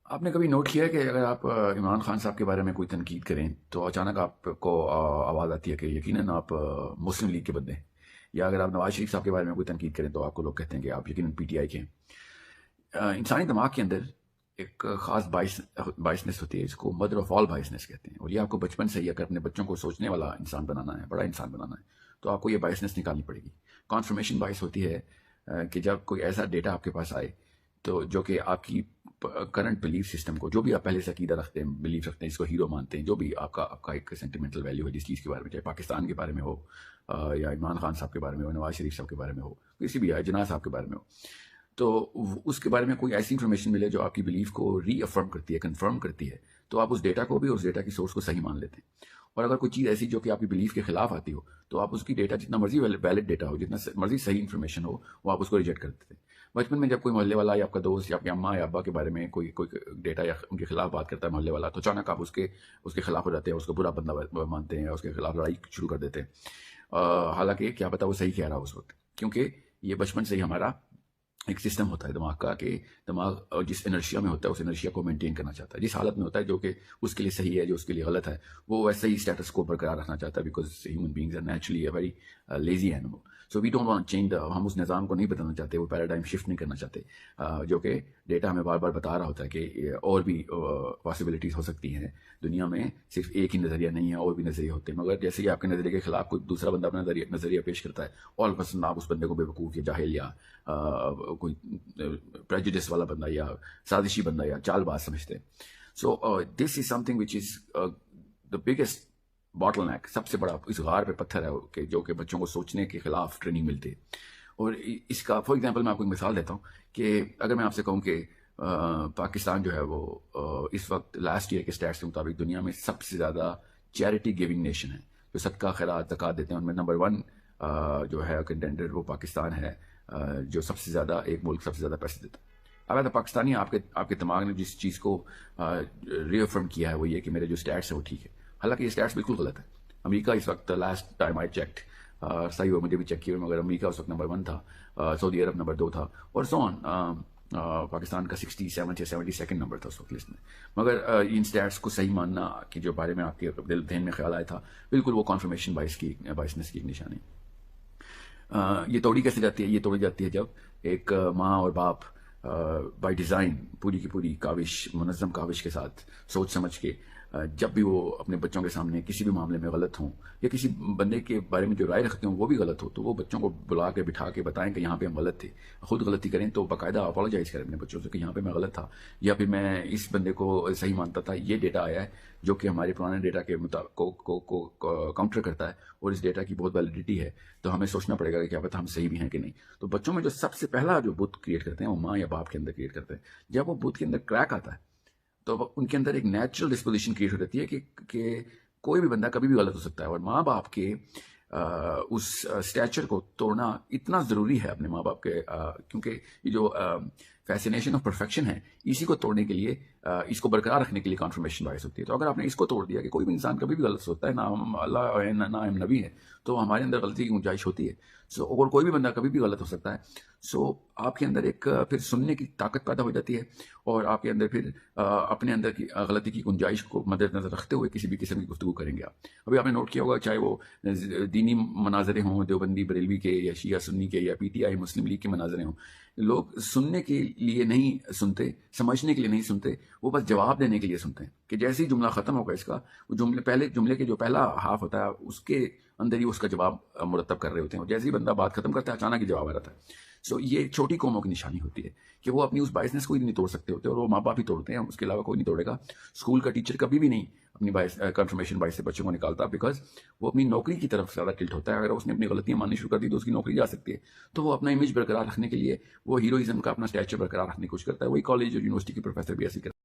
آپ نے کبھی نوٹ کیا ہے کہ اگر آپ عمران خان صاحب کے بارے میں کوئی تنقید کریں تو اچانک آپ کو آواز آتی ہے کہ یقیناً آپ مسلم لیگ کے بندے ہیں، یا اگر آپ نواز شریف صاحب کے بارے میں کوئی تنقید کریں تو آپ کو لوگ کہتے ہیں کہ آپ یقیناً پی ٹی آئی کے ہیں۔ انسانی دماغ کے اندر ایک خاص بائسنس ہوتی ہے، اس کو مدر آف آل بائسنس کہتے ہیں، اور یہ آپ کو بچپن سے ہی اگر اپنے بچوں کو سوچنے والا انسان بنانا ہے، بڑا انسان بنانا ہے، تو آپ کو یہ بائسنس نکالنی پڑے گی۔ کانفرمیشن بائس ہوتی ہے کہ جب کوئی ایسا ڈیٹا آپ کے پاس آئے تو جو کہ آپ کی کرنٹ بلیف سسٹم کو، جو بھی آپ پہلے سے عقیدہ رکھتے ہیں، بلیف رکھتے ہیں، اس کو ہیرو مانتے ہیں، جو بھی آپ کا ایک سینٹیمنٹل ویلیو ہے جس چیز کے بارے میں، چاہے پاکستان کے بارے میں ہو یا عمران خان صاحب کے بارے میں ہو، نواز شریف صاحب کے بارے میں ہو، کسی بھی جناح صاحب کے بارے میں ہو، تو اس کے بارے میں کوئی ایسی انفارمیشن ملے جو آپ کی بلیف کو ری افرم کرتی ہے، کنفرم کرتی ہے، تو آپ اس ڈیٹا کو بھی، اس ڈیٹا کی سورس کو صحیح مان لیتے ہیں۔ اور اگر کوئی چیز ایسی جو کہ آپ کی بلیف کے خلاف آتی ہو تو آپ اس کی ڈیٹا، جتنا مرضی ویلڈ ڈیٹا ہو، جتنا مرضی صحیح انفارمیشن ہو، وہ آپ اس کو ریجیکٹ کر دیتے ہیں۔ بچپن میں جب کوئی محلے والا یا آپ کا دوست یا آپ کی اماں یا ابا کے بارے میں کوئی ڈیٹا یا ان کے خلاف بات کرتا ہے محلے والا، تو اچانک آپ اس کے خلاف ہو جاتے ہیں، اس کو برا بندہ مانتے ہیں، اس کے خلاف لڑائی شروع کر دیتے ہیں، حالانکہ کیا پتا وہ صحیح کہہ رہا ہو اس وقت، کیونکہ یہ بچپن سے ہی ہمارا ایک سسٹم ہوتا ہے دماغ کا، کہ دماغ جس انرشیا میں ہوتا ہے اس انرشیا کو مینٹین کرنا چاہتا ہے، جس حالت میں ہوتا ہے جو کہ اس کے لیے صحیح ہے، جو اس کے لیے غلط ہے، وہ ویسے ہی اسٹیٹس کو برقرار رکھنا چاہتا ہے، because human beings are naturally a very lazy animal, so we don't want change, ہم اس نظام کو نہیں بدلنا چاہتے، وہ پیراڈائم شفٹ نہیں کرنا چاہتے، جو کہ ڈیٹا ہمیں بار بار بتا رہا ہوتا ہے کہ اور بھی پاسبلٹیز ہو سکتی ہیں دنیا میں، صرف ایک ہی نظریہ نہیں ہے، اور بھی نظریے ہوتے ہیں، مگر جیسے ہی آپ کے نظریے کے خلاف کوئی دوسرا بندہ اپنا نظریہ پیش کرتا ہے، آل پسند آپ اس بندے کو بے وقوف یا جاہل یا کوئی پریجوڈس والا بندہ یا سازشی بندہ یا چال باز سمجھتے ہیں۔ So this is something which is the biggest bottleneck, سب سے بڑا اس غار پہ پتھر ہے کہ جو کہ بچوں کو سوچنے کے خلاف ٹریننگ ملتی ہے۔ اور اس کا فار ایگزامپل میں آپ کو ایک مثال دیتا ہوں کہ اگر میں آپ سے کہوں کہ پاکستان جو ہے وہ اس وقت لاسٹ ایئر کے اسٹیٹس کے مطابق دنیا میں سب سے زیادہ چیریٹی گیونگ نیشن ہے، جو صدقہ خیرات زکوٰۃ دیتے ہیں، ان میں نمبر 1 جو ہے کنٹینڈر وہ پاکستان ہے، جو سب سے زیادہ، ایک ملک سب سے زیادہ پیسے دیتا ہے۔ اب ایسا پاکستانی آپ کے دماغ نے جس چیز کو ری افرم کیا ہے وہ یہ کہ میرے جو اسٹیٹس ہے وہ ٹھیک ہے، حالانکہ یہ اسٹیٹس بالکل غلط ہے۔ امریکہ اس وقت لاسٹ ٹائم آئی چیکڈ، صحیح ہو مجھے بھی چیک کیا، مگر امریکہ اس وقت نمبر 1 تھا، سعودی عرب نمبر 2 تھا، اور سو آن، پاکستان کا 67 یا 72 نمبر تھا اس وقت لسٹ میں۔ مگر ان اسٹیٹس کو صحیح ماننا کہ جو بارے میں آپ کے دل ذہن میں خیال آیا تھا، بالکل وہ کانفرمیشن بائسنس کی ایک نشانی۔ یہ توڑی کیسے جاتی ہے؟ یہ توڑی جاتی ہے جب ایک ماں اور باپ بائی ڈیزائن پوری کی پوری کاوش، منظم کاوش کے ساتھ سوچ سمجھ کے جب بھی وہ اپنے بچوں کے سامنے کسی بھی معاملے میں غلط ہوں، یا کسی بندے کے بارے میں جو رائے رکھتے ہوں وہ بھی غلط ہو، تو وہ بچوں کو بلا کے بٹھا کے بتائیں کہ یہاں پہ ہم غلط تھے، خود غلطی کریں تو باقاعدہ اپولوجائز کریں اپنے بچوں سے کہ یہاں پہ میں غلط تھا، یا پھر میں اس بندے کو صحیح مانتا تھا، یہ ڈیٹا آیا ہے جو کہ ہمارے پرانے ڈیٹا کے کاؤنٹر کرتا ہے، اور اس ڈیٹا کی بہت ویلیڈیٹی ہے، تو ہمیں سوچنا پڑے گا کہ کیا پتہ ہم صحیح بھی ہیں کہ نہیں۔ تو بچوں میں جو سب سے پہلا جو بت کریٹ کرتے ہیں وہ ماں یا باپ کے اندر کریٹ کرتے ہیں۔ جب وہ بت کے اندر کریک آتا ہے تو ان کے اندر ایک نیچرل ڈسپوزیشن کریٹ ہو جاتی ہے کہ کوئی بھی بندہ کبھی بھی غلط ہو سکتا ہے، اور ماں باپ کے اس اسٹیچر کو توڑنا اتنا ضروری ہے اپنے ماں باپ کے، کیونکہ یہ جو فیسینیشن آف پرفیکشن ہے، اسی کو توڑنے کے لیے، اس کو برقرار رکھنے کے لیے کانفرمیشن باعث ہوتی ہے۔ تو اگر آپ نے اس کو توڑ دیا کہ کوئی بھی انسان کبھی بھی غلط ہوتا ہے، نہ ہم اللہ ہے نہ ہم نبی ہے، تو ہمارے اندر غلطی کی گنجائش ہوتی ہے، سو اور کوئی بھی بندہ کبھی بھی غلط ہو سکتا ہے، سو آپ کے اندر ایک پھر سننے کی طاقت پیدا ہو جاتی ہے، اور آپ کے اندر پھر اپنے اندر کی غلطی کی گنجائش کو مد نظر رکھتے ہوئے کسی بھی قسم کی گفتگو کریں گے آپ۔ ابھی آپ نے نوٹ کیا ہوگا، چاہے وہ دینی مناظرے ہوں، دیوبندی بریلوی کے یا شیعہ سنی کے یا P T I Muslim league کے مناظرے ہوں، لوگ سننے کے لیے نہیں سنتے، سمجھنے کے لیے نہیں سنتے، وہ بس جواب دینے کے لیے سنتے ہیں کہ جیسے ہی جملہ ختم ہوگا اس کا، وہ جملے کے جو پہلا ہاف ہوتا ہے اس کے اندر ہی اس کا جواب مرتب کر رہے ہوتے ہیں، اور جیسے ہی بندہ بات ختم کرتا ہے اچانک ہی جواب آ رہتا ہے۔ سو یہ چھوٹی قوموں کی نشانی ہوتی ہے کہ وہ اپنی اس بائسنس کو ہی نہیں توڑ سکتے ہوتے، اور وہ ماں باپ ہی توڑتے ہیں، اس کے علاوہ کوئی نہیں توڑے گا۔ اسکول کا ٹیچر کبھی بھی نہیں اپنی کنفرمیشن بائس سے بچوں کو نکالتا، بیکاز وہ اپنی نوکری کی طرف زیادہ ٹلٹ ہوتا ہے۔ اگر اس نے اپنی غلطیاں ماننی شروع کر دی تو اس کی نوکری جا سکتی ہے، تو وہ اپنا امیج برقرار رکھنے کے لیے وہ ہیروئزم کا اپنا اسٹیچر برقرار رکھنے کی کوشش کرتا ہے۔ وہی کالج اور یونیورسٹی کے پروفیسر بھی ایسے کرتے ہیں۔